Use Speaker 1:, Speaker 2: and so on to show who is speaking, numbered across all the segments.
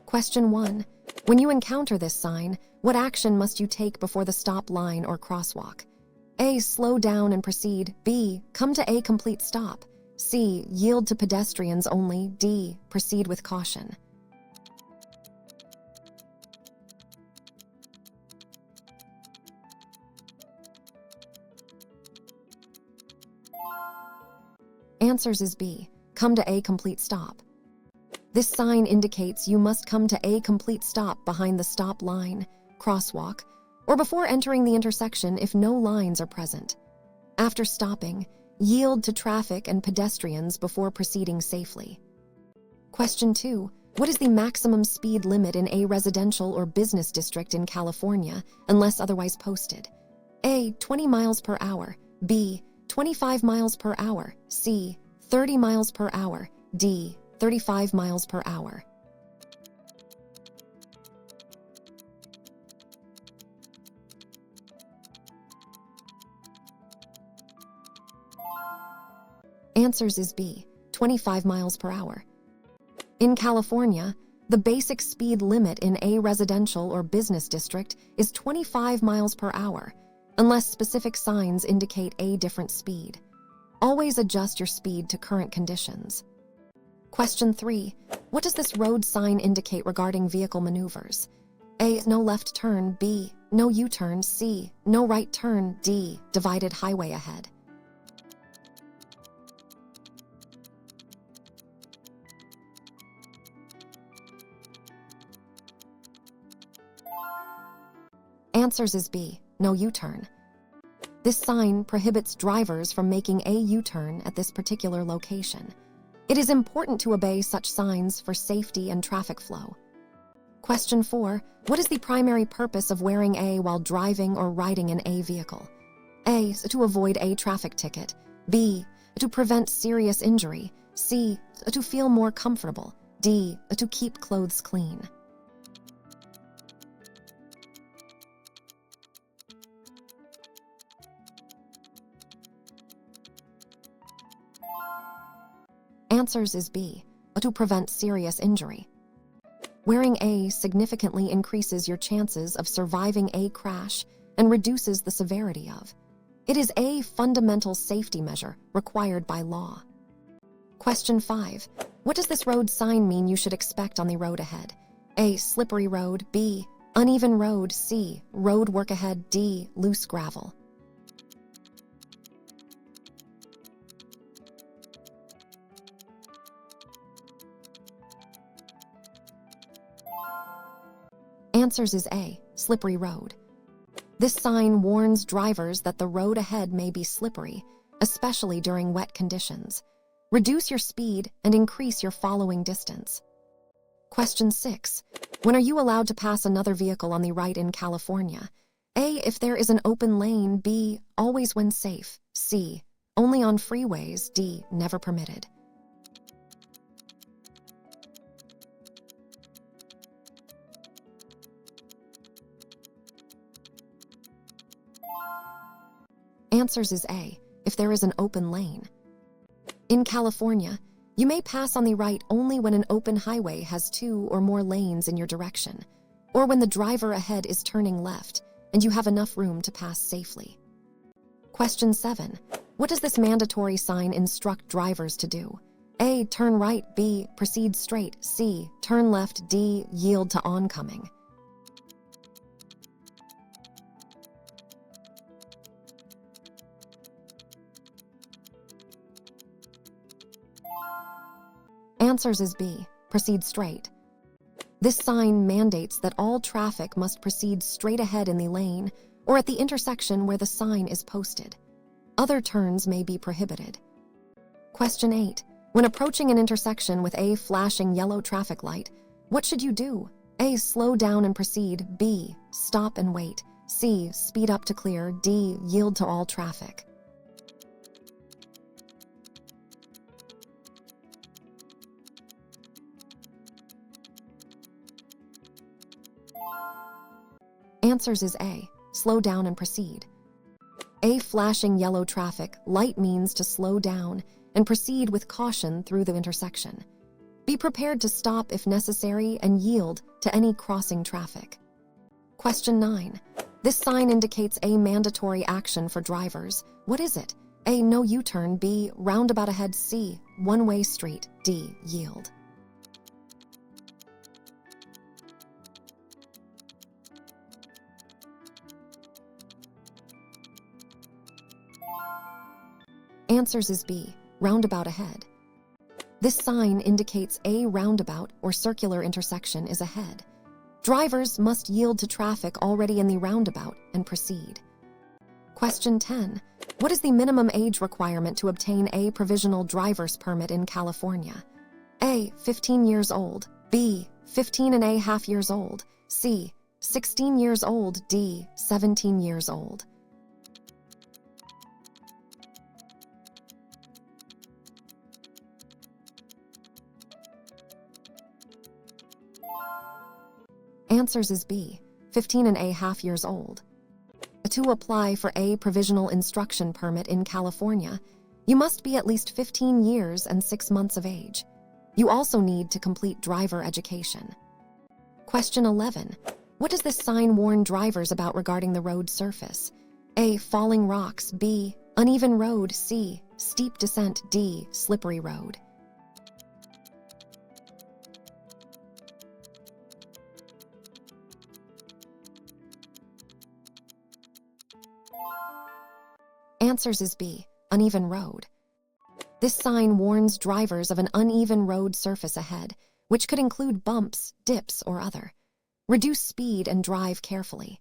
Speaker 1: Question 1. When you encounter this sign, what action must you take before the stop line or crosswalk? A. Slow down and proceed. B. Come to a complete stop. C. Yield to pedestrians only. D. Proceed with caution. Answers is B. Come to a complete stop. This sign indicates you must come to a complete stop behind the stop line, crosswalk, or before entering the intersection if no lines are present. After stopping, yield to traffic and pedestrians before proceeding safely. Question 2. What is the maximum speed limit in a residential or business district in California unless otherwise posted? A. 20 miles per hour. B. 25 miles per hour. C. 30 miles per hour. D. 35 miles per hour. Answers is B. 25 miles per hour. In California, the basic speed limit in a residential or business district is 25 miles per hour, unless specific signs indicate a different speed. Always adjust your speed to current conditions. Question 3. What does this road sign indicate regarding vehicle maneuvers? A. No left turn. B. No U-turn. C. No right turn. D. Divided highway ahead. Answers is B. No U-turn. This sign prohibits drivers from making a U-turn at this particular location. It is important to obey such signs for safety and traffic flow. Question 4. What is the primary purpose of wearing A while driving or riding in a vehicle? A. To avoid a traffic ticket. B. To prevent serious injury. C. To feel more comfortable. D. To keep clothes clean. Answers is B. To prevent serious injury. Wearing A significantly increases your chances of surviving a crash and reduces the severity of. It is a fundamental safety measure required by law. Question 5. What does this road sign mean you should expect on the road ahead? A. Slippery road. B. Uneven road. C. Road work ahead. D. Loose gravel. Answers is A. Slippery road. This sign warns drivers that the road ahead may be slippery, especially during wet conditions. Reduce your speed and increase your following distance. Question 6. When are you allowed to pass another vehicle on the right in California? A. If there is an open lane. B. Always when safe. C. Only on freeways. D. Never permitted. Answers is A. If there is an open lane. In California, you may pass on the right only when an open highway has 2 or more lanes in your direction, or when the driver ahead is turning left and you have enough room to pass safely. Question 7. What does this mandatory sign instruct drivers to do? A. Turn right. B. Proceed straight. C. Turn left. D. Yield to oncoming. Answers is B. Proceed straight. This sign mandates that all traffic must proceed straight ahead in the lane or at the intersection where the sign is posted. Other turns may be prohibited. Question 8. When approaching an intersection with a flashing yellow traffic light, what should you do? A. Slow down and proceed. B. Stop and wait. C. Speed up to clear. D. Yield to all traffic. Answers is A. Slow down and proceed. A flashing yellow traffic light means to slow down and proceed with caution through the intersection. Be prepared to stop if necessary and yield to any crossing traffic. Question 9. This sign indicates a mandatory action for drivers. What is it? A. No U-turn. B. Roundabout ahead. C. One-way street. D. Yield. Answers is B. Roundabout ahead. This sign indicates a roundabout or circular intersection is ahead. Drivers must yield to traffic already in the roundabout and proceed. Question 10. What is the minimum age requirement to obtain a provisional driver's permit in California? A. 15 years old. B. 15.5 years old. C. 16 years old. D. 17 years old. Answers is B. 15.5 years old. To apply for a provisional instruction permit in California, you must be at least 15 years and 6 months of age. You also need to complete driver education. Question 11. What does this sign warn drivers about regarding the road surface? A. Falling rocks. B. Uneven road. C. Steep descent. D. Slippery road. Answers is B. Uneven road. This sign warns drivers of an uneven road surface ahead, which could include bumps, dips, or other. Reduce speed and drive carefully.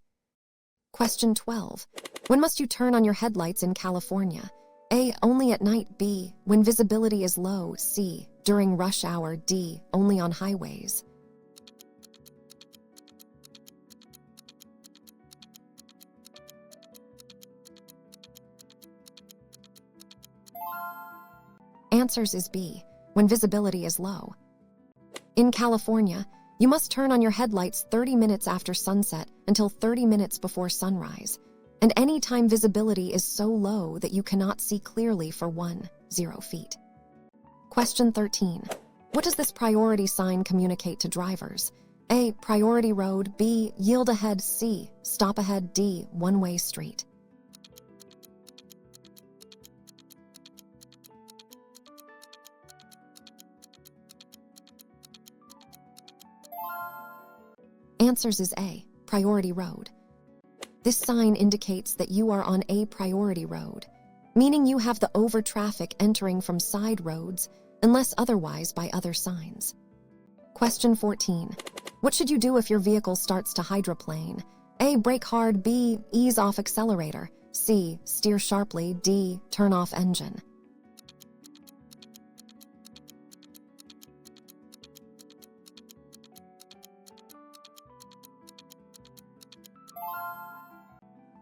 Speaker 1: Question 12. When must you turn on your headlights in California? A. Only at night. B. When visibility is low. C. During rush hour. D. Only on highways. Answers is B. When visibility is low. In California, you must turn on your headlights 30 minutes after sunset until 30 minutes before sunrise, and any time visibility is so low that you cannot see clearly for 0 feet. Question 13. What does this priority sign communicate to drivers? A. Priority road. B. Yield ahead. C. Stop ahead. D. One-way street. Answers is A. Priority road. This sign indicates that you are on a priority road, meaning you have the over traffic entering from side roads unless otherwise by other signs. Question 14. What should you do if your vehicle starts to hydroplane? A. Brake hard. B. Ease off accelerator. C. Steer sharply. D. Turn off engine.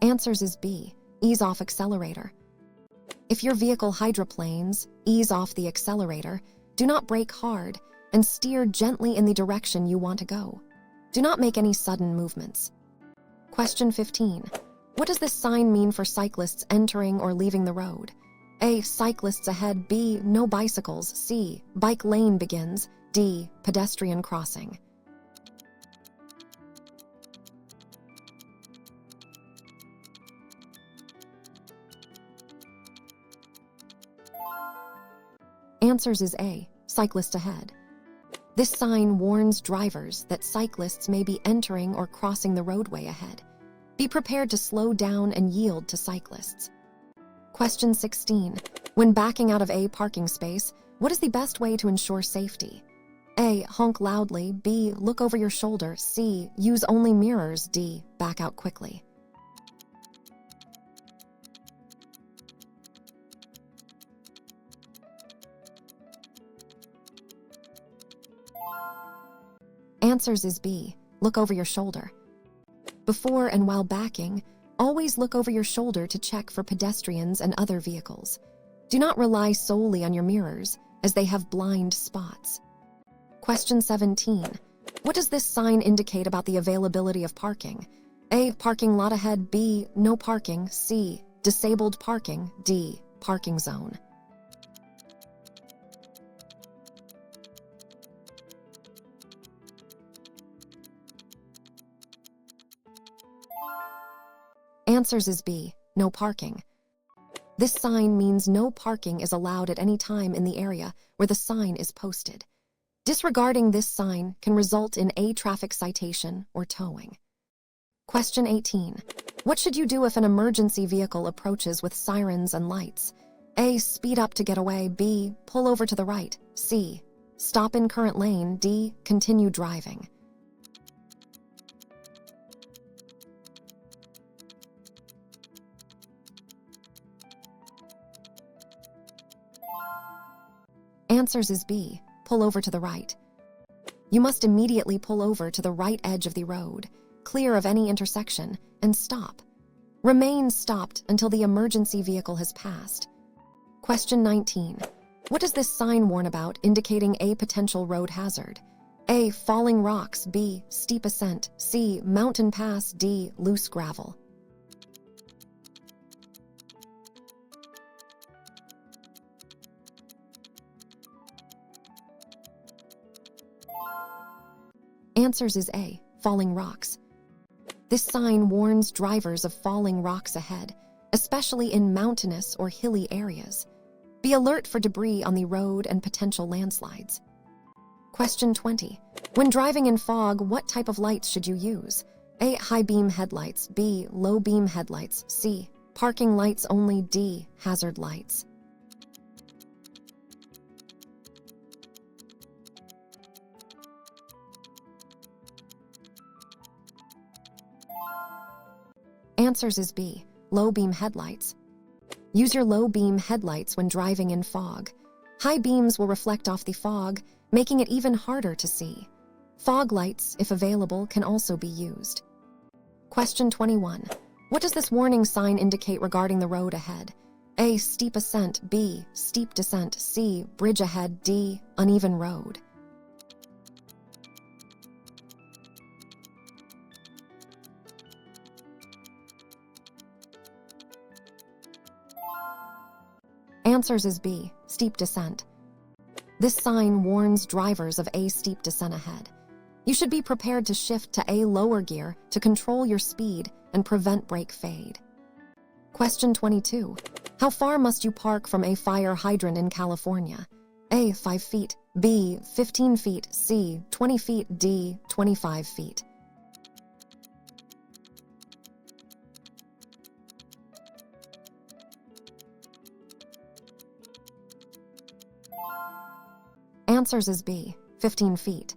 Speaker 1: Answers is B. Ease off accelerator. If your vehicle hydroplanes, ease off the accelerator, do not brake hard, and steer gently in the direction you want to go. Do not make any sudden movements. Question 15. What does this sign mean for cyclists entering or leaving the road? A. Cyclists ahead. B. No bicycles. C. Bike lane begins. D. Pedestrian crossing. Answers is A. Cyclist ahead. This sign warns drivers that cyclists may be entering or crossing the roadway ahead. Be prepared to slow down and yield to cyclists. Question 16. When backing out of a parking space, what is the best way to ensure safety? A. Honk loudly. B. Look over your shoulder. C. Use only mirrors. D. Back out quickly. Answers is B. Look over your shoulder. Before and while backing, always look over your shoulder to check for pedestrians and other vehicles. Do not rely solely on your mirrors, as they have blind spots. Question 17. What does this sign indicate about the availability of parking? A. Parking lot ahead. B. No parking. C. Disabled parking. D. Parking zone. Answers is B, no parking. This sign means no parking is allowed at any time in the area where the sign is posted. Disregarding this sign can result in a traffic citation or towing. Question 18. What should you do if an emergency vehicle approaches with sirens and lights? A. Speed up to get away. B. Pull over to the right. C. Stop in current lane. D. Continue driving. Answers is B. Pull over to the right. You must immediately pull over to the right edge of the road, clear of any intersection, and stop. Remain stopped until the emergency vehicle has passed. Question 19. What does this sign warn about indicating a potential road hazard? A. Falling rocks. B. Steep ascent. C. Mountain pass. D. Loose gravel. Answers is A. Falling rocks. This sign warns drivers of falling rocks ahead, especially in mountainous or hilly areas. Be alert for debris on the road and potential landslides. Question 20. When driving in fog, what type of lights should you use? A. High beam headlights. B. Low beam headlights. C. Parking lights only. D. Hazard lights. Answers is B. Low beam headlights. Use your low beam headlights when driving in fog. High beams will reflect off the fog, making it even harder to see. Fog lights, if available, can also be used. Question 21. What does this warning sign indicate regarding the road ahead? A. Steep ascent. B. Steep descent. C. Bridge ahead. D. Uneven road. Answers is B. Steep descent. This sign warns drivers of a steep descent ahead. You should be prepared to shift to a lower gear to control your speed and prevent brake fade. Question 22. How far must you park from a fire hydrant in California? A. 5 feet. B. 15 feet. C. 20 feet. D. 25 feet. Answers is B. 15 feet.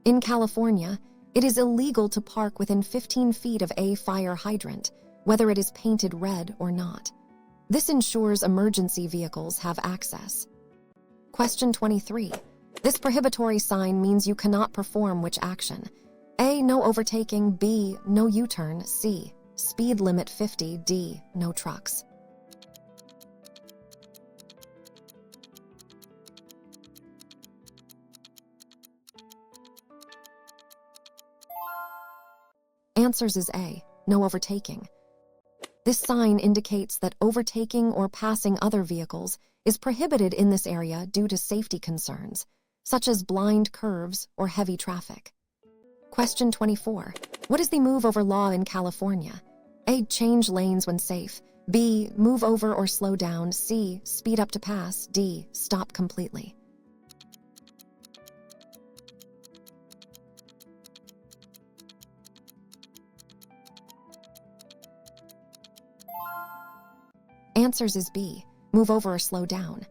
Speaker 1: In California, it is illegal to park within 15 feet of a fire hydrant, whether it is painted red or not. This ensures emergency vehicles have access. Question 23. This prohibitory sign means you cannot perform which action? A. No overtaking. B. No U-turn. C. Speed limit 50. D. No trucks. Answers is A. No overtaking. This sign indicates that overtaking or passing other vehicles is prohibited in this area due to safety concerns, such as blind curves or heavy traffic. Question 24. What is the move over law in California? A. Change lanes when safe. B. Move over or slow down. C. Speed up to pass. D. Stop completely. Answers is B. Move over or slow down.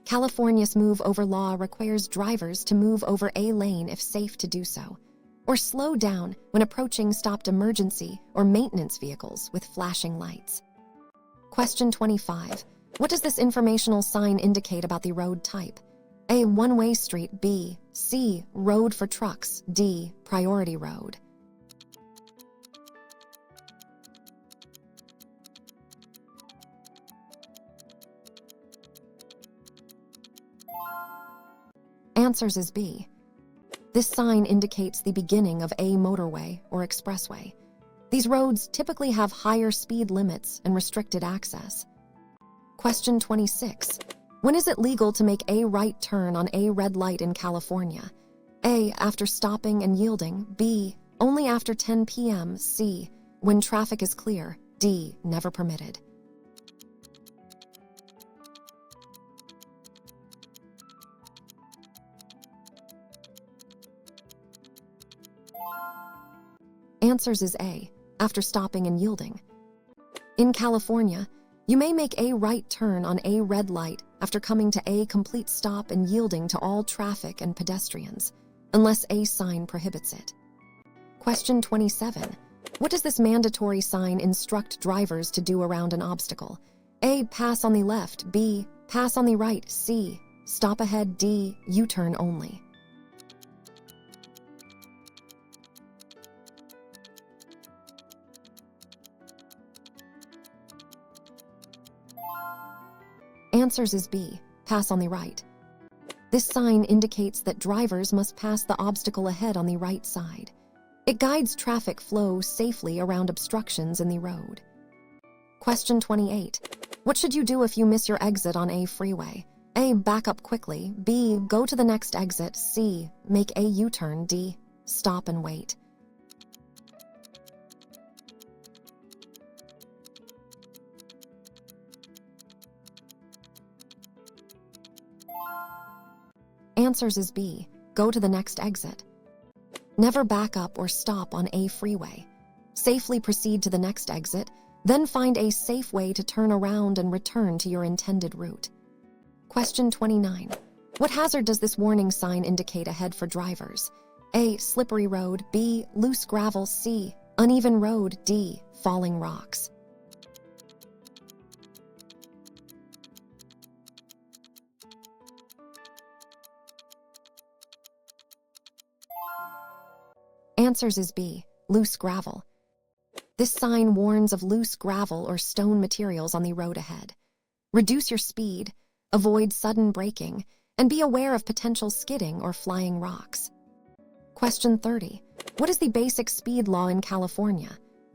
Speaker 1: California's move over law requires drivers to move over a lane if safe to do so, or slow down when approaching stopped emergency or maintenance vehicles with flashing lights. Question 25. What does this informational sign indicate about the road type? A. One-way street. B. C. Road for trucks. D. Priority road. Answers is B. This sign indicates the beginning of a motorway or expressway. These roads typically have higher speed limits and restricted access. Question 26. When is it legal to make a right turn on a red light in California? A. After stopping and yielding. B. Only after 10 p.m. C. When traffic is clear. D. Never permitted. Answers is A. After stopping and yielding. In California, you may make a right turn on a red light after coming to a complete stop and yielding to all traffic and pedestrians, unless a sign prohibits it. Question 27. What does this mandatory sign instruct drivers to do around an obstacle? A. Pass on the left. B. Pass on the right. C. Stop ahead. D. U-turn only. Answers is B. Pass on the right. This sign indicates that drivers must pass the obstacle ahead on the right side. It guides traffic flow safely around obstructions in the road. Question 28. What should you do if you miss your exit on a freeway? A. Back up quickly. B. Go to the next exit. C. Make a U-turn. D. Stop and wait. Answers is B. Go to the next exit. Never back up or stop on a freeway. Safely proceed to the next exit, then find a safe way to turn around and return to your intended route. Question 29. What hazard does this warning sign indicate ahead for drivers? A. Slippery road. B. Loose gravel. C. Uneven road. D. Falling rocks. Answers is B. Loose gravel. This sign warns of loose gravel or stone materials on the road ahead. Reduce your speed, avoid sudden braking, and be aware of potential skidding or flying rocks. Question 30. What is the basic speed law in California?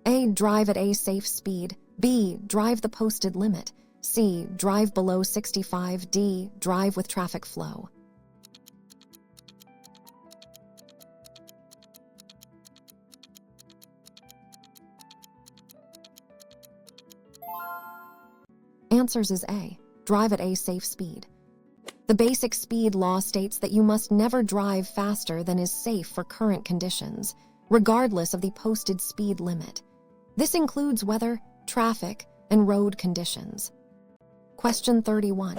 Speaker 1: A. Drive at a safe speed. B. Drive the posted limit. C. Drive below 65. D. Drive with traffic flow. Answers is A. Drive at a safe speed. The basic speed law states that you must never drive faster than is safe for current conditions, regardless of the posted speed limit. This includes weather, traffic, and road conditions. Question 31.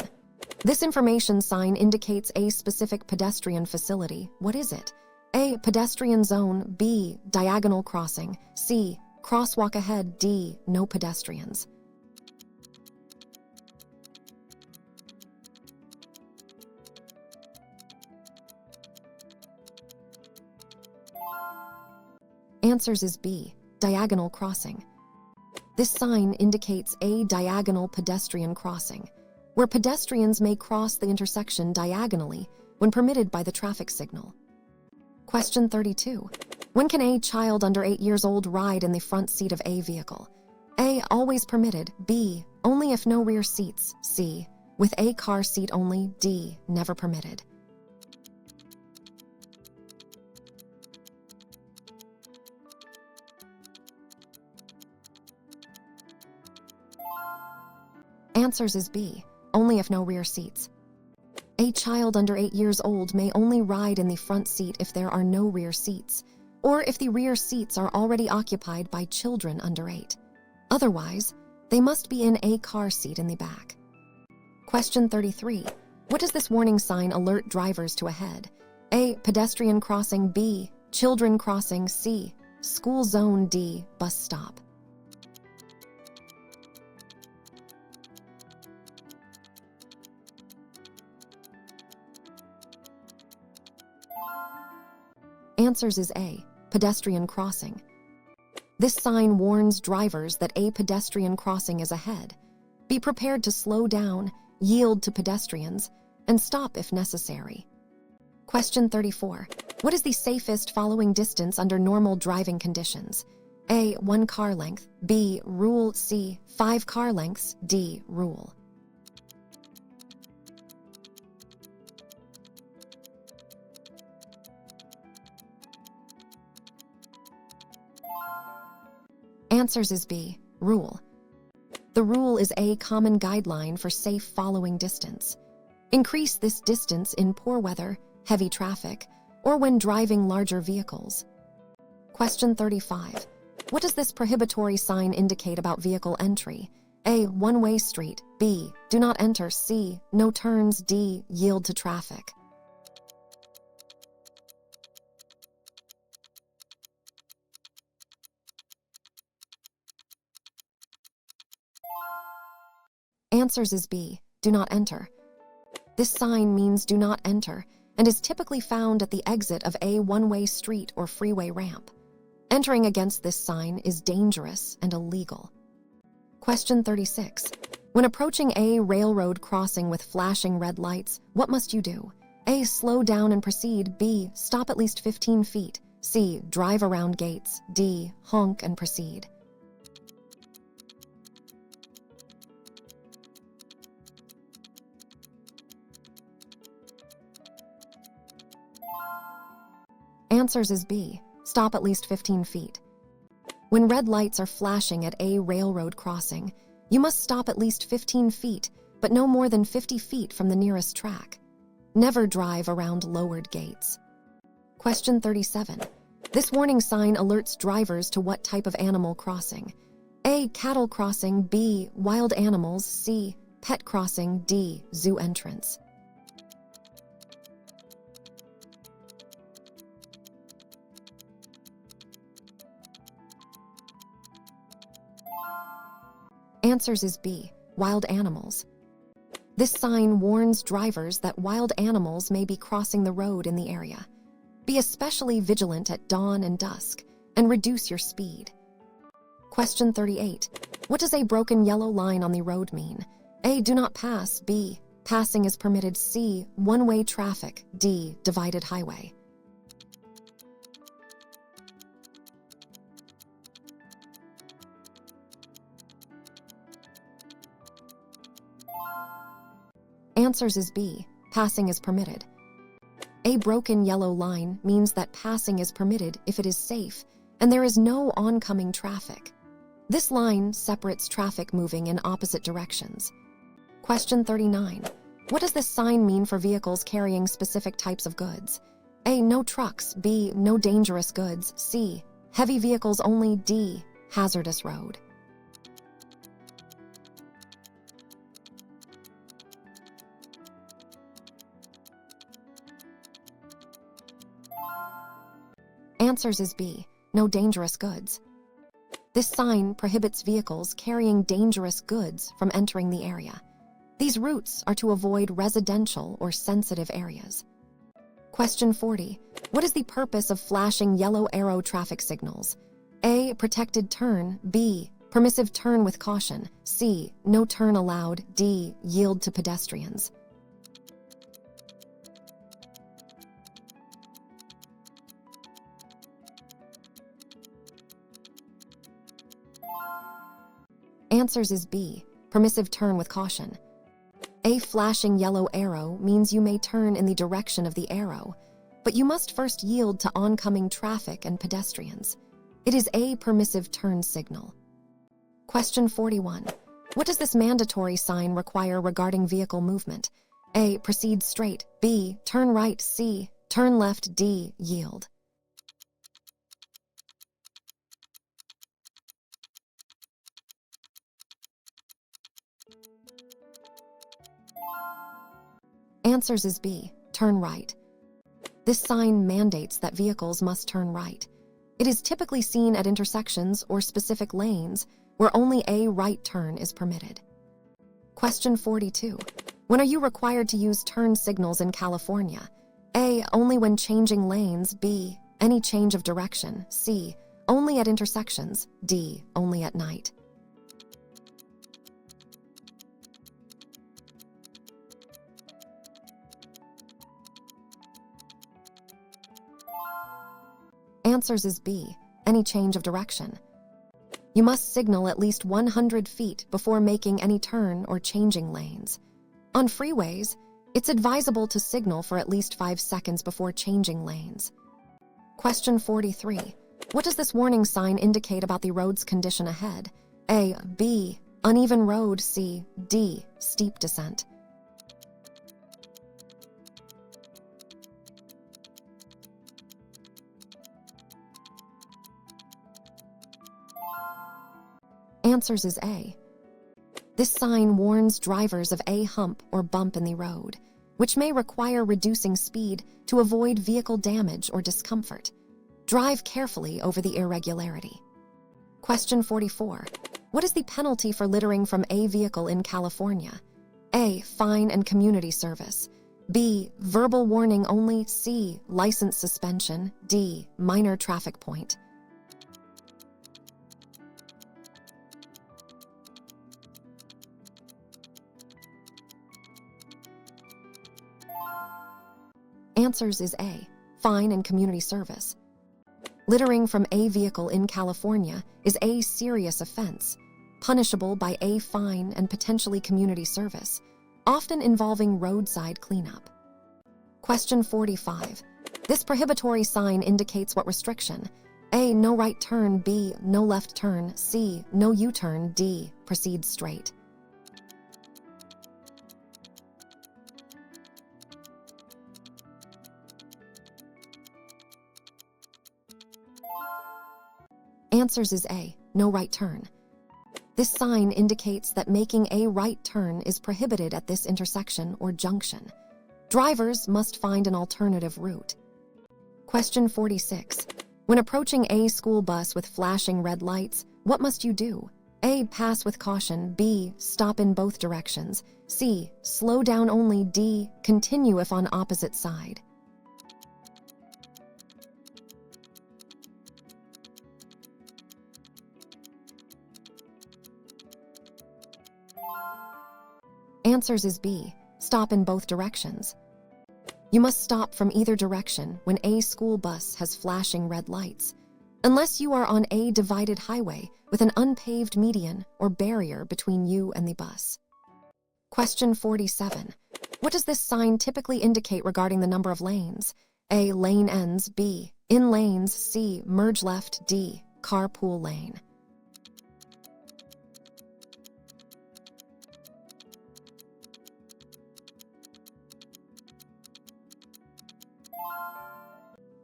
Speaker 1: This information sign indicates a specific pedestrian facility. What is it? A. Pedestrian zone. B. Diagonal crossing. C. Crosswalk ahead. D. No pedestrians. Answers is B. Diagonal crossing. This sign indicates a diagonal pedestrian crossing, where pedestrians may cross the intersection diagonally when permitted by the traffic signal. Question 32. When can a child under 8 years old ride in the front seat of a vehicle? A. Always permitted. B. Only if no rear seats. C. With a car seat only. D. Never permitted. Answers is B. Only if no rear seats. A child under 8 years old may only ride in the front seat if there are no rear seats, or if the rear seats are already occupied by children under 8. Otherwise, they must be in a car seat in the back. Question 33. What does this warning sign alert drivers to ahead? A. Pedestrian crossing. B. Children crossing. C. School zone. D. Bus stop. Answers is A. Pedestrian crossing. This sign warns drivers that a pedestrian crossing is ahead. Be prepared to slow down, yield to pedestrians, and stop if necessary. Question 34. What is the safest following distance under normal driving conditions? A. 1 car length. B. Rule. C. 5 car lengths. D. Rule. Answers is B, rule. The rule is a common guideline for safe following distance. Increase this distance in poor weather, heavy traffic, or when driving larger vehicles. Question 35. What does this prohibitory sign indicate about vehicle entry? A, one-way street. B, do not enter. C, no turns. D, yield to traffic. Answers is B, do not enter. This sign means do not enter and is typically found at the exit of a one-way street or freeway ramp. Entering against this sign is dangerous and illegal. Question 36. When approaching a railroad crossing with flashing red lights, what must you do? A, slow down and proceed. B, stop at least 15 feet. C, drive around gates. D, honk and proceed. Answers is B, stop at least 15 feet. When red lights are flashing at a railroad crossing, you must stop at least 15 feet, but no more than 50 feet from the nearest track. Never drive around lowered gates. Question 37. This warning sign alerts drivers to what type of animal crossing? A, cattle crossing. B, wild animals. C, pet crossing. D, zoo entrance. Answers is B, wild animals. This sign warns drivers that wild animals may be crossing the road in the area. Be especially vigilant at dawn and dusk, and reduce your speed. Question 38. What does a broken yellow line on the road mean? A, do not pass. B, passing is permitted. C, one-way traffic. D, divided highway. Answers is B, passing is permitted. A broken yellow line means that passing is permitted if it is safe and there is no oncoming traffic. This line separates traffic moving in opposite directions. Question 39. What does this sign mean for vehicles carrying specific types of goods? A, no trucks. B, no dangerous goods. C, heavy vehicles only. D, hazardous road. Answers is B, no dangerous goods. This sign prohibits vehicles carrying dangerous goods from entering the area. These routes are to avoid residential or sensitive areas. Question 40. What is the purpose of flashing yellow arrow traffic signals? A, protected turn. B, permissive turn with caution. C, no turn allowed. D, yield to pedestrians. Answers is B, permissive turn with caution. A flashing yellow arrow means you may turn in the direction of the arrow, but you must first yield to oncoming traffic and pedestrians. It is a permissive turn signal. Question 41. What does this mandatory sign require regarding vehicle movement? A, proceed straight. B, turn right. C, turn left. D, yield. Answers is B, turn right. This sign mandates that vehicles must turn right. It is typically seen at intersections or specific lanes where only a right turn is permitted. Question 42. When are you required to use turn signals in California? A, only when changing lanes. B, any change of direction. C, only at intersections. D, only at night. Answers is B, any change of direction. You must signal at least 100 feet before making any turn or changing lanes. On freeways, it's advisable to signal for at least 5 seconds before changing lanes. Question 43. What does this warning sign indicate about the road's condition ahead? A. B. Uneven road. C. D. Steep descent. Answers is A. This sign warns drivers of a hump or bump in the road, which may require reducing speed to avoid vehicle damage or discomfort. Drive carefully over the irregularity. Question 44. What is the penalty for littering from a vehicle in California? A. Fine and community service. B. Verbal warning only. C. License suspension. D. Minor traffic point. Answers is A. Fine and community service. Littering from a vehicle in California is a serious offense, punishable by a fine and potentially community service, often involving roadside cleanup. Question 45. This prohibitory sign indicates what restriction? A. No right turn. B. No left turn. C. No U-turn. D. Proceed straight. Answers is A. No right turn. This sign indicates that making a right turn is prohibited at this intersection or junction. Drivers must find an alternative route. Question 46. When approaching a school bus with flashing red lights, what must you do? A. Pass with caution. B. Stop in both directions. C. Slow down only. D. Continue if on opposite side. Answers is B. Stop in both directions. You must stop from either direction when a school bus has flashing red lights, unless you are on a divided highway with an unpaved median or barrier between you and the bus. Question 47. What does this sign typically indicate regarding the number of lanes? A. Lane ends. B. In lanes. C. Merge left. D. Carpool lane.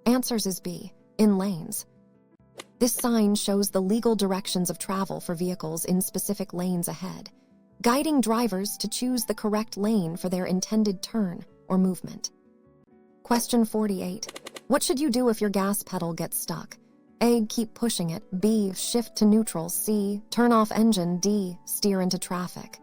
Speaker 1: Answers is B. In lanes. This sign shows the legal directions of travel for vehicles in specific lanes ahead, guiding drivers to choose the correct lane for their intended turn or movement. Question 48. What should you do if your gas pedal gets stuck? A. Keep pushing it. B. Shift to neutral. C. Turn off engine. D. Steer into traffic.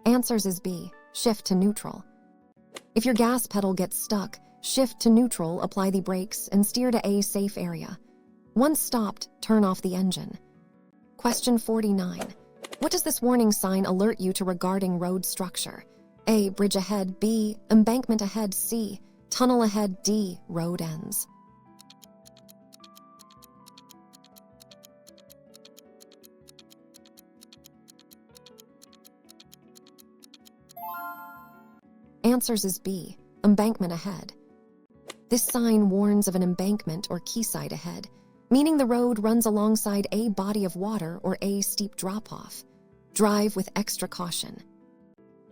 Speaker 1: Answers is B. Shift to neutral. If your gas pedal gets stuck, shift to neutral, apply the brakes, and steer to a safe area. Once stopped, turn off the engine. Question 49. What does this warning sign alert you to regarding road structure? A. Bridge ahead. B. Embankment ahead. C. Tunnel ahead. D. Road ends. Answers is B. Embankment ahead. This sign warns of an embankment or quayside ahead, meaning the road runs alongside a body of water or a steep drop-off. Drive with extra caution.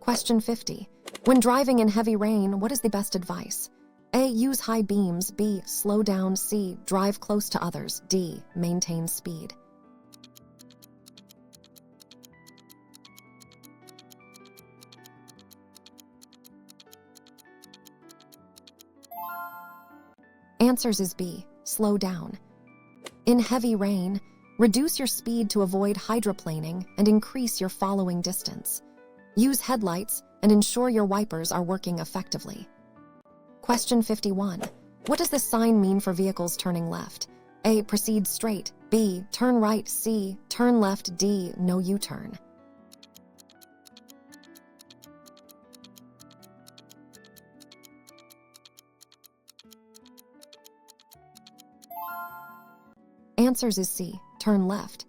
Speaker 1: Question 50. When driving in heavy rain, what is the best advice? A. Use high beams. B. Slow down. C. Drive close to others. D. Maintain speed. Answers is B. Slow down. In heavy rain, reduce your speed to avoid hydroplaning and increase your following distance. Use headlights and ensure your wipers are working effectively. Question 51. What does this sign mean for vehicles turning left? A. Proceed straight. B. Turn right. C. Turn left. D. No U-turn. Answers is C. Turn left.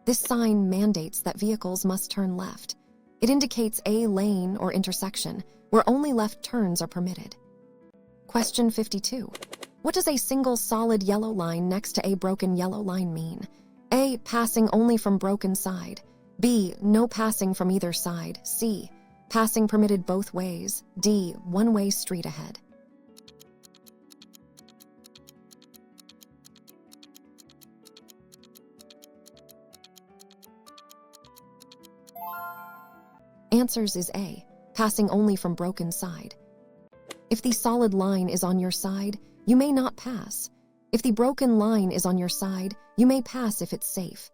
Speaker 1: This sign mandates that vehicles must turn left. It indicates a lane or intersection where only left turns are permitted. Question 52. What does a single solid yellow line next to a broken yellow line mean? A. Passing only from broken side. B. No passing from either side. C. Passing permitted both ways. D. One-way street ahead. Answers is A. Passing only from broken side. If the solid line is on your side, you may not pass. If the broken line is on your side, you may pass if it's safe.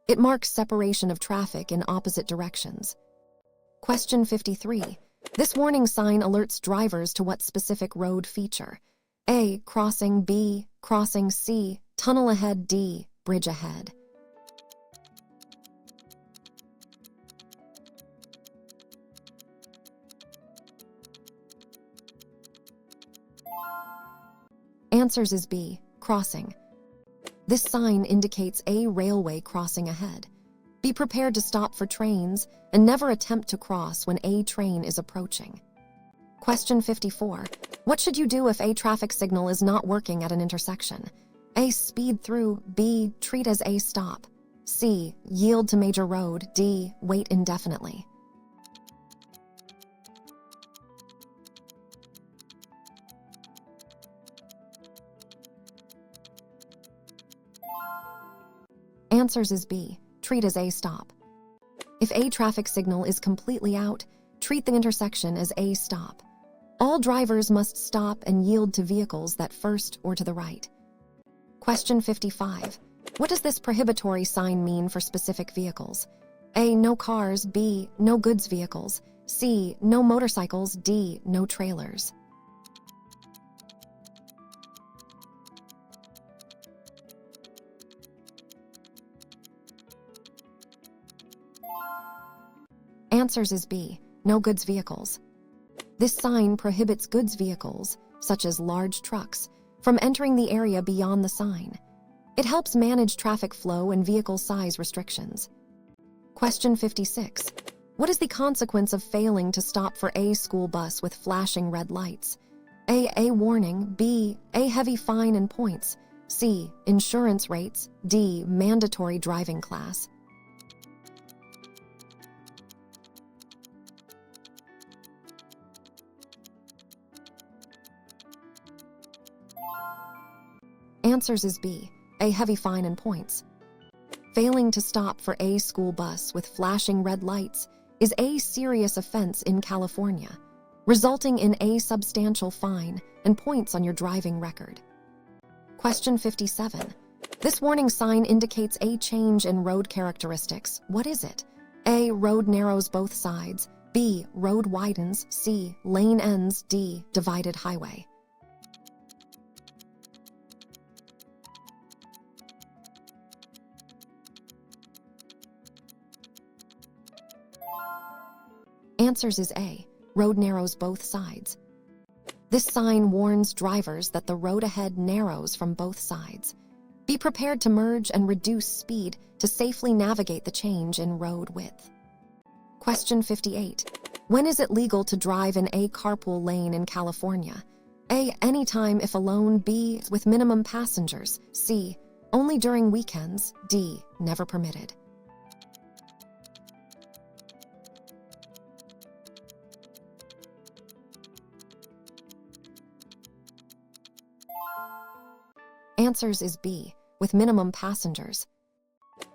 Speaker 1: It marks separation of traffic in opposite directions. Question 53. This warning sign alerts drivers to what specific road feature? A. Crossing. B. Crossing. C. Tunnel ahead. D. Bridge ahead. Answers is B. Crossing. This sign indicates a railway crossing ahead. Be prepared to stop for trains and never attempt to cross when a train is approaching. Question 54. What should you do if a traffic signal is not working at an intersection? A. Speed through. B. Treat as a stop. C. Yield to major road. D. Wait indefinitely. Answers is B. Treat as a stop. If a traffic signal is completely out, treat the intersection as a stop. All drivers must stop and yield to vehicles that first or to the right. Question 55. What does this prohibitory sign mean for specific vehicles? A. No cars. B. No goods vehicles. C. No motorcycles. D. No trailers. Answers is B. No goods vehicles. This sign prohibits goods vehicles, such as large trucks, from entering the area beyond the sign. It helps manage traffic flow and vehicle size restrictions. Question 56. What is the consequence of failing to stop for a school bus with flashing red lights? A warning. B. A heavy fine and points. C. Insurance rates. D. Mandatory driving class. Answers is B. A heavy fine and points. Failing to stop for a school bus with flashing red lights is a serious offense in California, resulting in a substantial fine and points on your driving record. Question 57. This warning sign indicates a change in road characteristics. What is it? A. Road narrows both sides. B. Road widens. C. Lane ends. D. Divided highway. Answers is A. Road narrows both sides. This sign warns drivers that the road ahead narrows from both sides. Be prepared to merge and reduce speed to safely navigate the change in road width. Question 58. When is it legal to drive in a carpool lane in California? A. Anytime if alone. B. With minimum passengers. C. Only during weekends. D. Never permitted. Answers is B. With minimum passengers.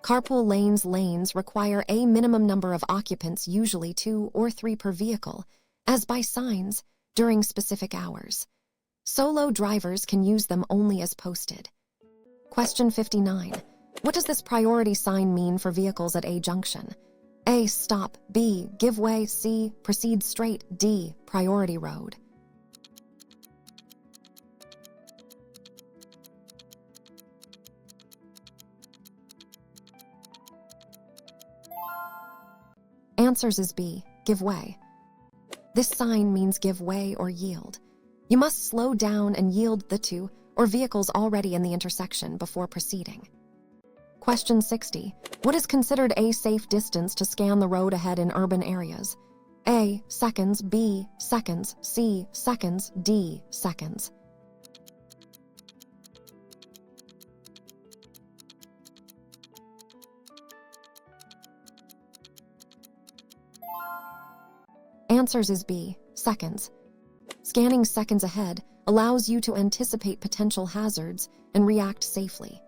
Speaker 1: Carpool lanes require a minimum number of occupants, usually 2 or 3 per vehicle, as by signs, during specific hours. Solo drivers can use them only as posted. Question 59. What does this priority sign mean for vehicles at a junction? A. Stop. B. Give way. C. Proceed straight. D. Priority road. Answers is B. Give way. This sign means give way or yield. You must slow down and yield the to or vehicles already in the intersection before proceeding. Question 60. What is considered a safe distance to scan the road ahead in urban areas? A. Seconds. B. Seconds. C. Seconds. D. Seconds. Answers is B. Seconds. Scanning seconds ahead allows you to anticipate potential hazards and react safely.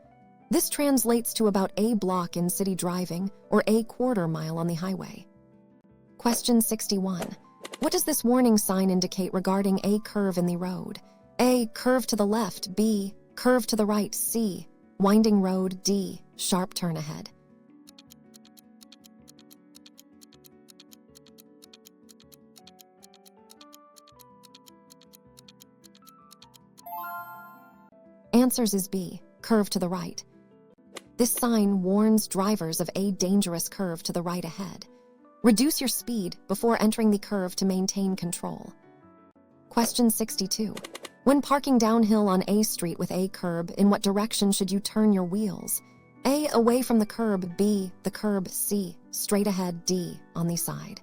Speaker 1: This translates to about a block in city driving or a quarter mile on the highway. Question 61. What does this warning sign indicate regarding a curve in the road? A. Curve to the left. B. Curve to the right. C. Winding road. D. Sharp turn ahead. Answers is B. Curve to the right. This sign warns drivers of a dangerous curve to the right ahead. Reduce your speed before entering the curve to maintain control. Question 62. When parking downhill on a street with a curb, in what direction should you turn your wheels? A. Away from the curb. B. The curb. C. Straight ahead. D. On the side.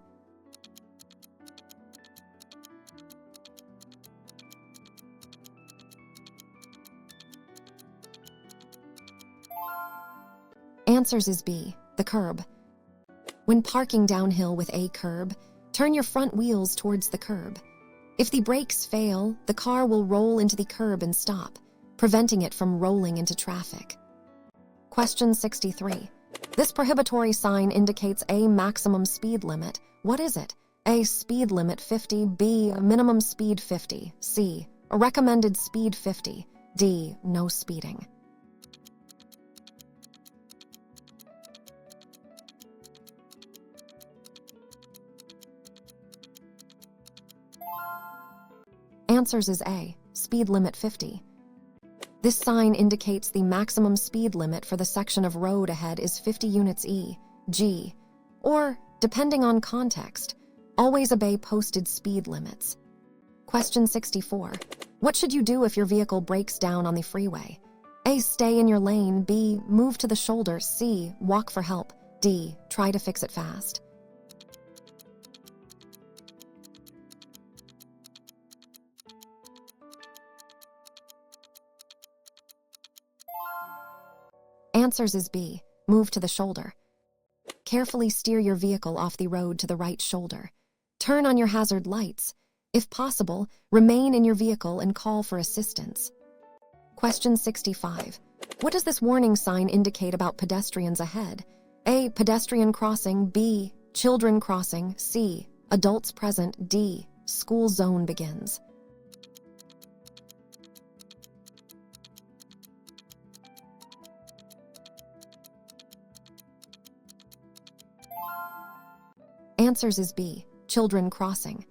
Speaker 1: Answers is B. The curb. When parking downhill with a curb, turn your front wheels towards the curb. If the brakes fail, the car will roll into the curb and stop, preventing it from rolling into traffic. Question 63. This prohibitory sign indicates a maximum speed limit. What is it? A. Speed limit 50. B. Minimum speed 50. C. A recommended speed 50. D. No speeding. Answers is A. Speed limit 50. This sign indicates the maximum speed limit for the section of road ahead is 50 units e.g. Or, depending on context, always obey posted speed limits. Question 64. What should you do if your vehicle breaks down on the freeway? A. Stay in your lane. B. Move to the shoulder. C. Walk for help. D. Try to fix it fast. Answers is B. Move to the shoulder. Carefully steer your vehicle off the road to the right shoulder. Turn on your hazard lights. If possible, remain in your vehicle and call for assistance. Question 65. What does this warning sign indicate about pedestrians ahead? A. Pedestrian crossing. B. Children crossing. C. Adults present. D. School zone begins. Answers is B. Children crossing.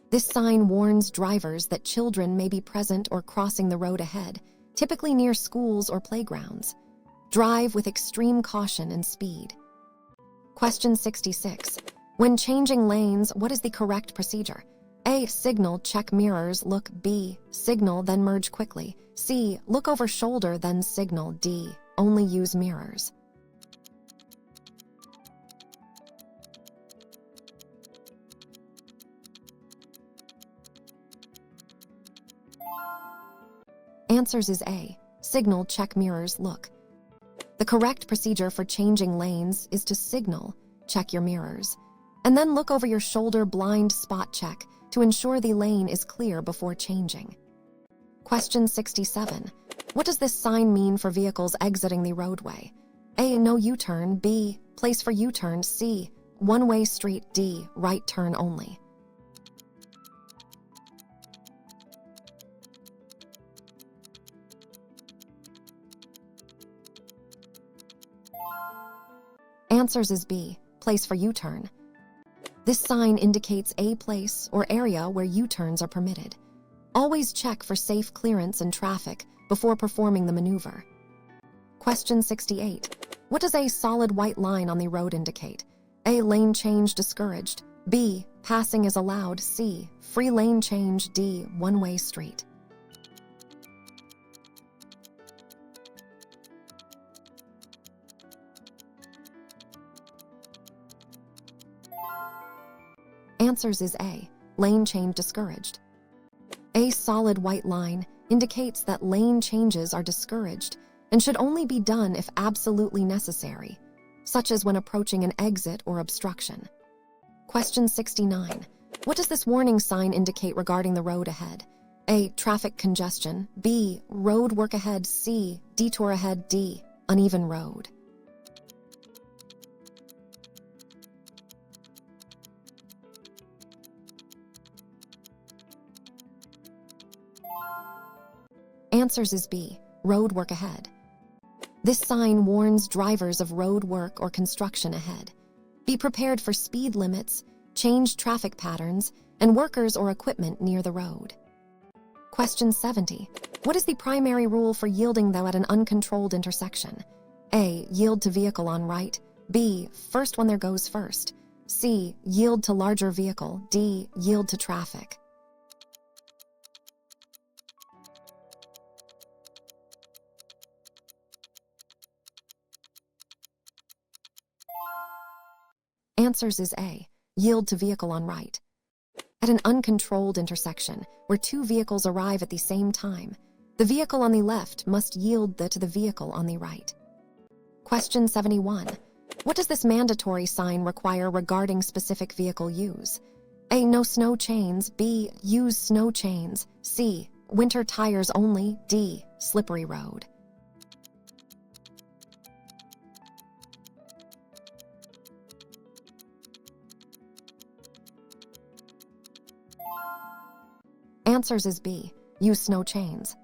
Speaker 1: This sign warns drivers that children may be present or crossing the road ahead, typically near schools or playgrounds. Drive with extreme caution and speed. Question 66. When changing lanes, what is the correct procedure? A. Signal, check mirrors, look. B. Signal, then merge quickly. C. Look over shoulder, then signal. D. Only use mirrors. Answers is A. Signal, check mirrors, look. The correct procedure for changing lanes is to signal, check your mirrors, and then look over your shoulder blind spot check to ensure the lane is clear before changing. Question 67. What does this sign mean for vehicles exiting the roadway? A. No U-turn. B. Place for U-turn. C. One-way street. D. Right turn only. Answers is B. Place for U-turn. This sign indicates a place or area where U-turns are permitted. Always check for safe clearance and traffic before performing the maneuver. Question 68. What does a solid white line on the road indicate? A. Lane change discouraged. B. Passing is allowed. C. Free lane change. D. One-way street. Answers is A, lane change discouraged. A solid white line indicates that lane changes are discouraged and should only be done if absolutely necessary, such as when approaching an exit or obstruction. Question 69. What does this warning sign indicate regarding the road ahead? A, traffic congestion. B, road work ahead. C, detour ahead. D, uneven road. Answers is B, road work ahead. This sign warns drivers of road work or construction ahead. Be prepared for speed limits, changed traffic patterns, and workers or equipment near the road. Question 70. What is the primary rule for yielding though at an uncontrolled intersection? A, yield to vehicle on right. B, first one there goes first. C, yield to larger vehicle. D, yield to traffic. Answers is A, yield to vehicle on right. At an uncontrolled intersection where two vehicles arrive at the same time, the vehicle on the left must yield to the vehicle on the right. Question 71. What does this mandatory sign require regarding specific vehicle use? A, no snow chains. B, use snow chains. C, winter tires only. D, slippery road. Answers is B, use snow chains.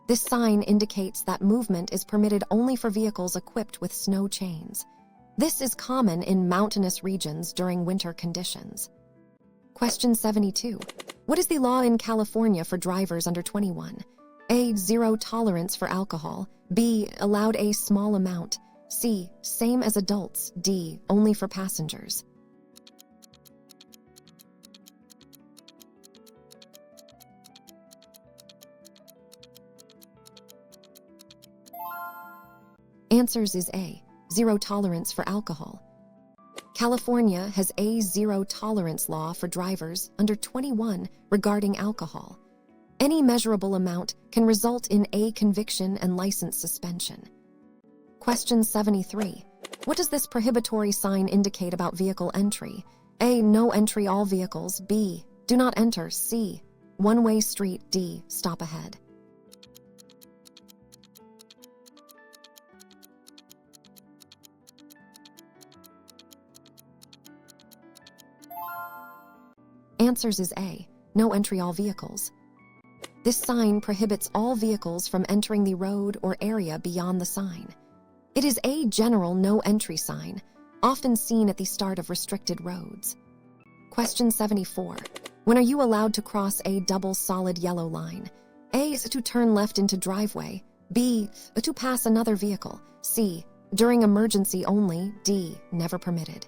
Speaker 1: This sign indicates that movement is permitted only for vehicles equipped with snow chains. This is common in mountainous regions during winter conditions. Question 72. What is the law in California for drivers under 21? A, zero tolerance for alcohol. B, allowed a small amount. C, same as adults. D, only for passengers. Answers is A, zero tolerance for alcohol. California has a zero tolerance law for drivers under 21 regarding alcohol. Any measurable amount can result in a conviction and license suspension. Question 73. What does this prohibitory sign indicate about vehicle entry? A, no entry all vehicles. B, do not enter. C, one-way street. D, stop ahead. Answers is A, no entry all vehicles. This sign prohibits all vehicles from entering the road or area beyond the sign. It is a general no entry sign, often seen at the start of restricted roads. Question 74. When are you allowed to cross a double solid yellow line? A, to turn left into driveway. B, to pass another vehicle. C, during emergency only. D, never permitted.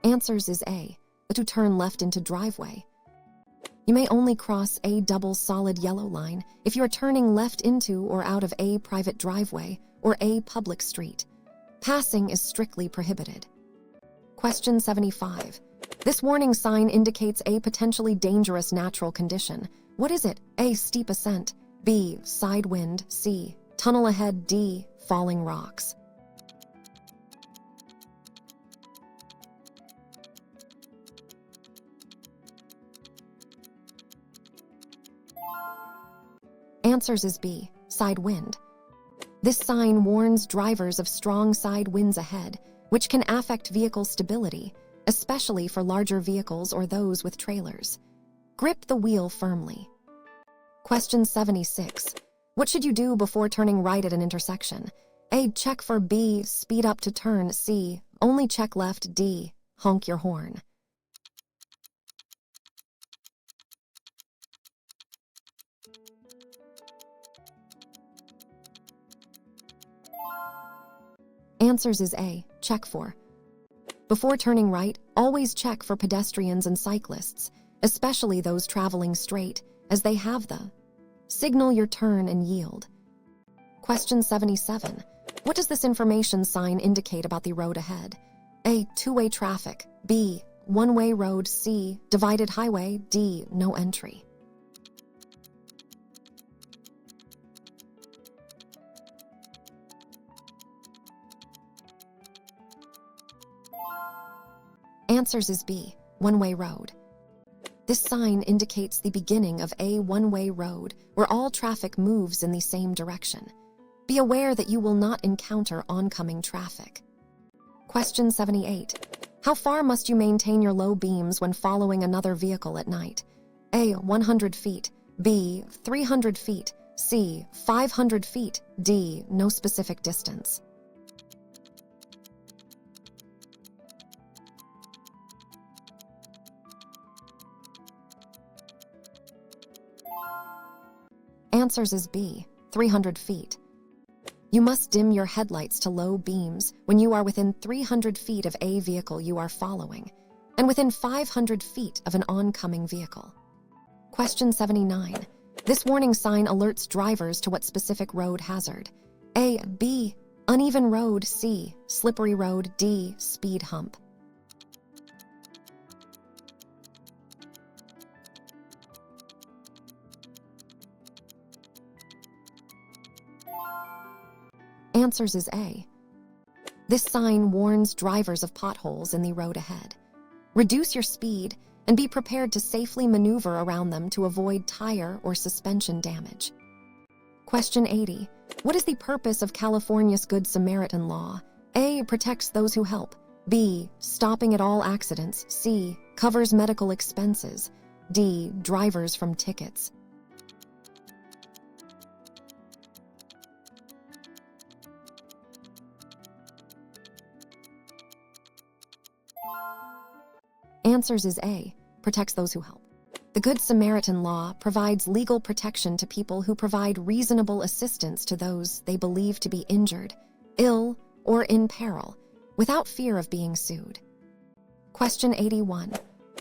Speaker 1: Answers is A, to turn left into driveway. You may only cross a double solid yellow line if you are turning left into or out of a private driveway or a public street. Passing is strictly prohibited. Question 75. This warning sign indicates a potentially dangerous natural condition. What is it? A, steep ascent. B, side wind. C, tunnel ahead. D, falling rocks. Answers is B, side wind. This sign warns drivers of strong side winds ahead, which can affect vehicle stability, especially for larger vehicles or those with trailers. Grip the wheel firmly. Question 76. What should you do before turning right at an intersection? A, check for. B, speed up to turn. C, only check left. D, honk your horn. Answers is A, check for. Before turning right, always check for pedestrians and cyclists, especially those traveling straight, as they have the signal your turn and yield. Question 77. What does this information sign indicate about the road ahead? A. Two-way traffic. B. One-way road. C. Divided highway. D. No entry. Answers is B. One-way road. This sign indicates the beginning of a one-way road where all traffic moves in the same direction. Be aware that you will not encounter oncoming traffic. Question 78. How far must you maintain your low beams when following another vehicle at night? A. 100 feet. B. 300 feet. C. 500 feet. D. No specific distance. Answers is B. 300 feet. You must dim your headlights to low beams when you are within 300 feet of a vehicle you are following and within 500 feet of an oncoming vehicle. Question 79. This warning sign alerts drivers to what specific road hazard? A. B. Uneven road. C. Slippery road. D. Speed hump. Answers is A. This sign warns drivers of potholes in the road ahead. Reduce your speed and be prepared to safely maneuver around them to avoid tire or suspension damage. Question 80. What is the purpose of California's Good Samaritan law? A. Protects those who help. B. Stopping at all accidents. C. Covers medical expenses. D. Drivers from tickets. Answers is A. Protects those who help. The Good Samaritan law provides legal protection to people who provide reasonable assistance to those they believe to be injured, ill, or in peril, without fear of being sued. Question 81.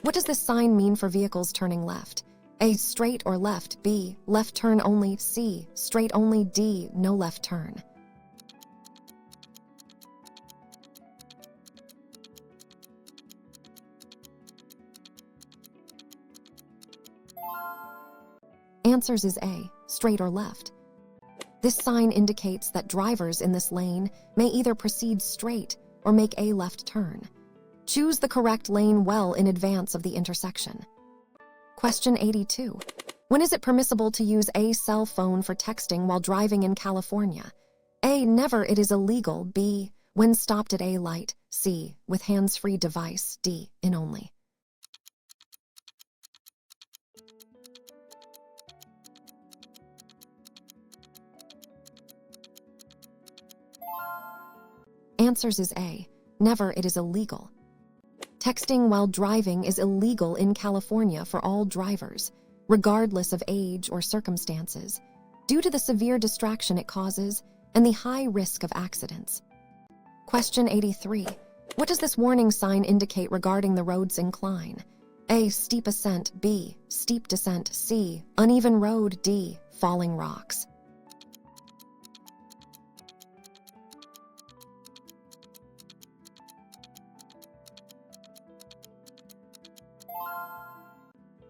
Speaker 1: What does this sign mean for vehicles turning left? A. Straight or left. B. Left turn only. C. Straight only. D. No left turn. Answers is A. Straight or left. This sign indicates that drivers in this lane may either proceed straight or make a left turn. Choose the correct lane well in advance of the intersection. Question 82. When is it permissible to use a cell phone for texting while driving in California? A. Never. It is illegal. B. When stopped at a light. C. With hands-free device. D. In only. Answers is A. Never. It is illegal. Texting while driving is illegal in California for all drivers, regardless of age or circumstances, due to the severe distraction it causes and the high risk of accidents. Question 83. What does this warning sign indicate regarding the road's incline? A. Steep ascent. B. Steep descent. C. Uneven road. D. Falling rocks.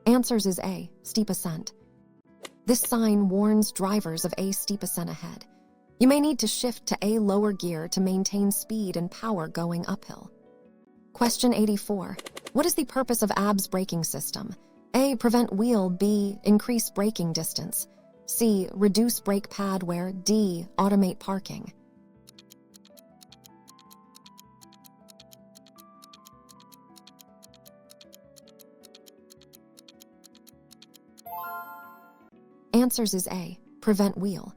Speaker 1: Answers is A. Steep ascent. This sign warns drivers of a steep ascent ahead. You may need to shift to a lower gear to maintain speed and power going uphill. Question 84. What is the purpose of ABS braking system? A. Prevent wheel. B. Increase braking distance. C. Reduce brake pad wear. D. Automate parking. Answers is A. Prevent wheel.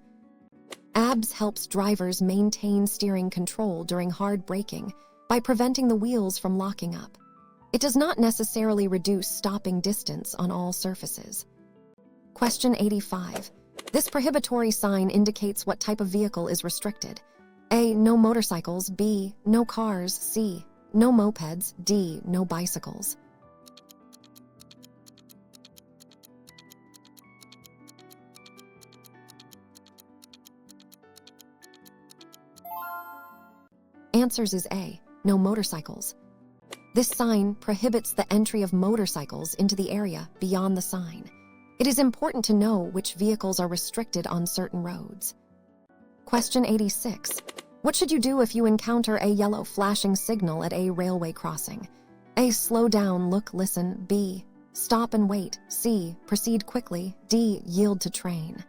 Speaker 1: ABS helps drivers maintain steering control during hard braking by preventing the wheels from locking up. It does not necessarily reduce stopping distance on all surfaces. Question 85. This prohibitory sign indicates what type of vehicle is restricted. A. No motorcycles. B. No cars. C. No mopeds. D. No bicycles. Answers is A, no motorcycles. This sign prohibits the entry of motorcycles into the area beyond the sign. It is important to know which vehicles are restricted on certain roads. Question 86. What should you do if you encounter a yellow flashing signal at a railway crossing? A, slow down, look, listen. B, stop and wait. C, proceed quickly. D, yield to train.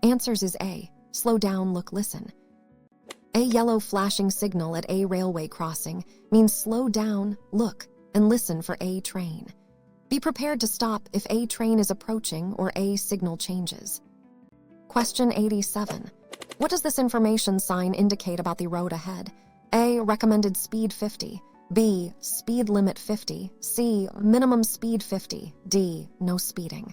Speaker 1: Answers is A, slow down, look, listen. A yellow flashing signal at a railway crossing means slow down, look, and listen for a train. Be prepared to stop if a train is approaching or a signal changes. Question 87. What does this information sign indicate about the road ahead? A, recommended speed 50. B, speed limit 50. C, minimum speed 50. D, no speeding.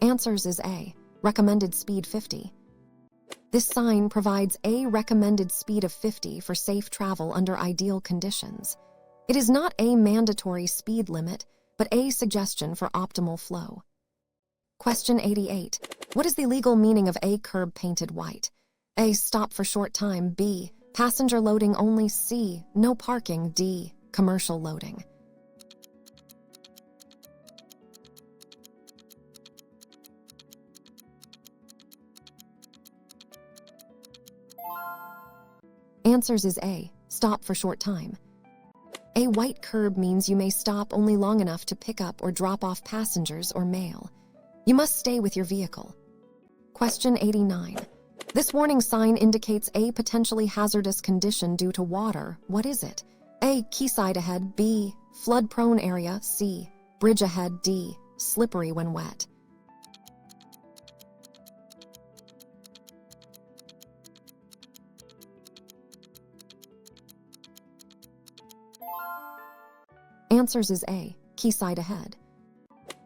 Speaker 1: Answers is A, recommended speed 50. This sign provides a recommended speed of 50 for safe travel under ideal conditions. It is not a mandatory speed limit, but a suggestion for optimal flow. Question 88. What is the legal meaning of a curb painted white? A, stop for short time. B, passenger loading only. C, no parking. D, commercial loading. Answers is A, stop for short time. A white curb means you may stop only long enough to pick up or drop off passengers or mail. You must stay with your vehicle. Question 89. This warning sign indicates a potentially hazardous condition due to water. What is it? A, quayside ahead. B, flood-prone area. C, bridge ahead. D, slippery when wet. Answers is A, quayside ahead.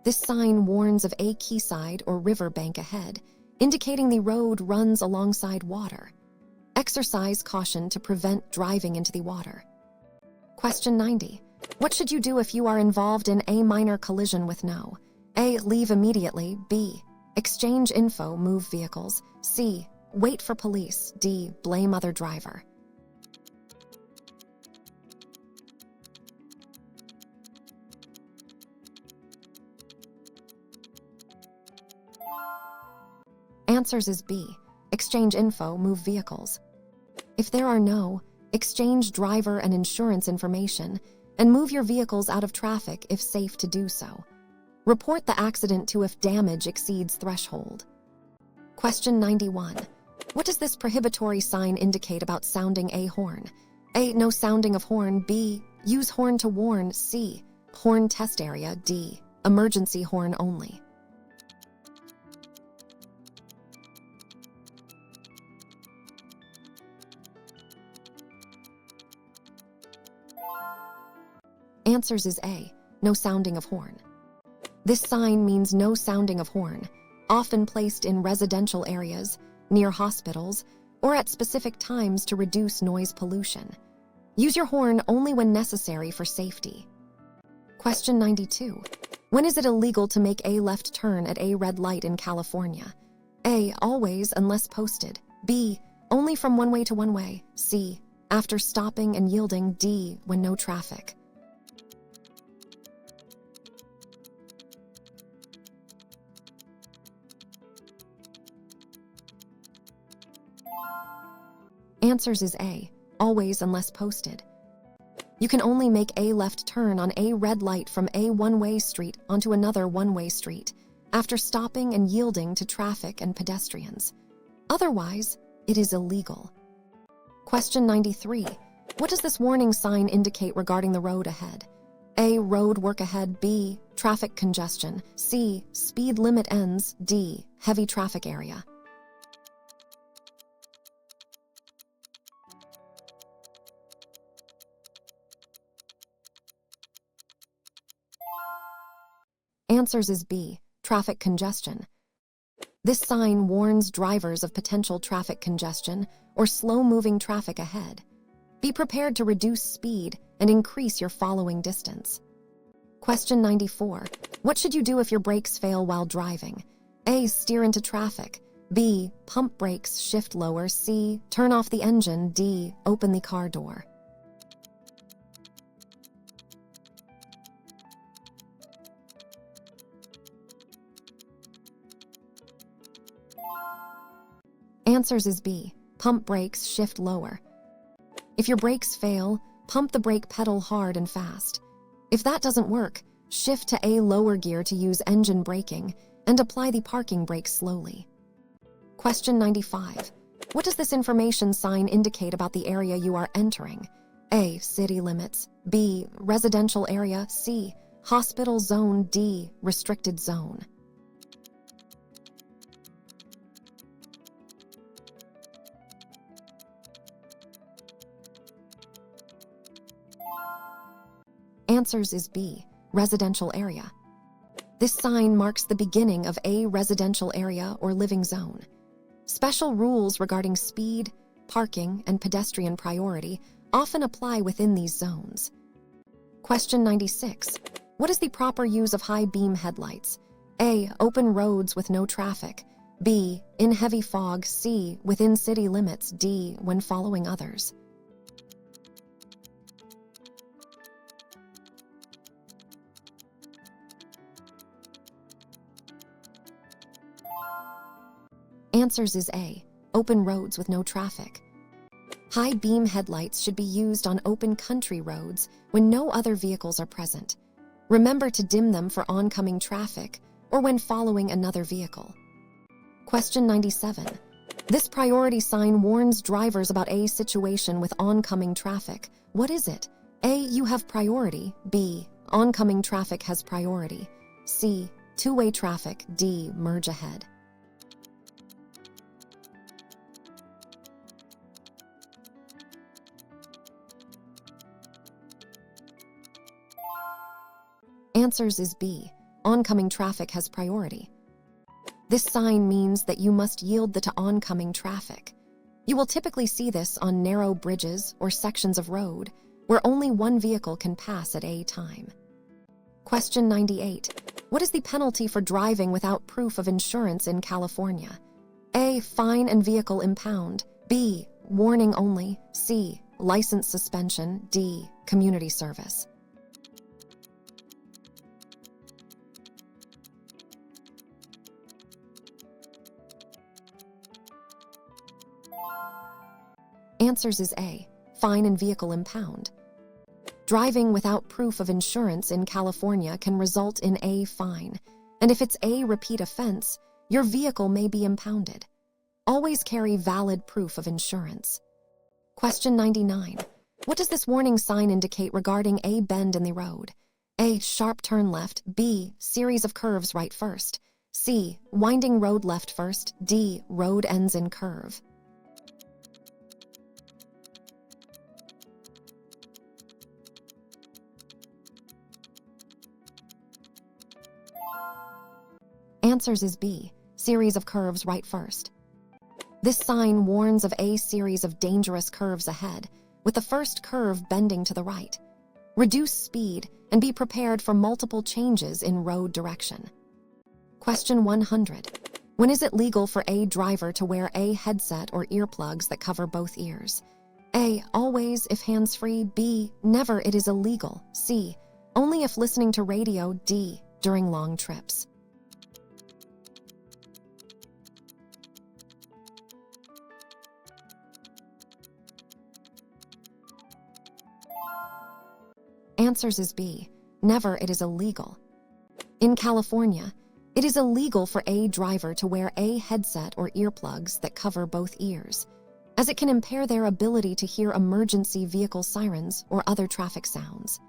Speaker 1: This sign warns of a quayside or river bank ahead, indicating the road runs alongside water. Exercise caution to prevent driving into the water. Question 90. What should you do if you are involved in a minor collision with no? A, leave immediately. B, exchange info, move vehicles. C, wait for police. D, blame other driver. Answers is B, exchange info, move vehicles. If there are no, exchange driver and insurance information and move your vehicles out of traffic if safe to do so. Report the accident to if damage exceeds threshold. Question 91. What does this prohibitory sign indicate about sounding a horn? A, no sounding of horn. B, use horn to warn. C, horn test area. D, emergency horn only. Answers is A, no sounding of horn. This sign means no sounding of horn, often placed in residential areas, near hospitals, or at specific times to reduce noise pollution. Use your horn only when necessary for safety. Question 92. When is it illegal to make a left turn at a red light in California? A, always unless posted. B, only from one way to one way. C, after stopping and yielding. D, when no traffic. Answers is A, always unless posted. You can only make a left turn on a red light from a one-way street onto another one-way street after stopping and yielding to traffic and pedestrians. Otherwise, it is illegal. Question 93. What does this warning sign indicate regarding the road ahead? A, road work ahead. B, traffic congestion. C, speed limit ends. D, heavy traffic area. Answers is B, traffic congestion. This sign warns drivers of potential traffic congestion or slow-moving traffic ahead. Be prepared to reduce speed and increase your following distance. Question 94. What should you do if your brakes fail while driving? A. Steer into traffic. B. Pump brakes, shift lower. C. Turn off the engine. D. Open the car door. Answers is B. Pump brakes, shift lower. If your brakes fail, pump the brake pedal hard and fast. If that doesn't work, shift to A lower gear to use engine braking and apply the parking brake slowly. Question 95. What does this information sign indicate about the area you are entering? A. City limits. B. Residential area. C. Hospital zone. D. Restricted zone. Answers is B. Residential area. This sign marks the beginning of a residential area or living zone. Special rules regarding speed, parking, and pedestrian priority often apply within these zones. Question 96. What is the proper use of high beam headlights? A. Open roads with no traffic. B. In heavy fog. C. Within city limits. D. When following others. Answers is A. Open roads with no traffic. High beam headlights should be used on open country roads when no other vehicles are present. Remember to dim them for oncoming traffic or when following another vehicle. Question 97. This priority sign warns drivers about a situation with oncoming traffic. What is it? A. You have priority. B. Oncoming traffic has priority. C. Two-way traffic. D. Merge ahead. Answers is B. Oncoming traffic has priority. This sign means that you must yield to oncoming traffic. You will typically see this on narrow bridges or sections of road where only one vehicle can pass at a time. Question 98. What is the penalty for driving without proof of insurance in California? A. Fine and vehicle impound. B. Warning only. C. License suspension. D. Community service. Answers is A. Fine and vehicle impound. Driving without proof of insurance in California can result in a fine, and if it's a repeat offense, your vehicle may be impounded. Always carry valid proof of insurance. Question 99. What does this warning sign indicate regarding a bend in the road? A. Sharp turn left. B. Series of curves right first. C. Winding road left first. D. Road ends in curve. Answers is B. Series of curves right first. This sign warns of a series of dangerous curves ahead, with the first curve bending to the right. Reduce speed and be prepared for multiple changes in road direction. Question 100. When is it legal for a driver to wear a headset or earplugs that cover both ears? A. Always if hands-free. B. Never, it is illegal. C. Only if listening to radio. D. During long trips. Answers is B. Never, it is illegal. In California, it is illegal for a driver to wear a headset or earplugs that cover both ears, as it can impair their ability to hear emergency vehicle sirens or other traffic sounds.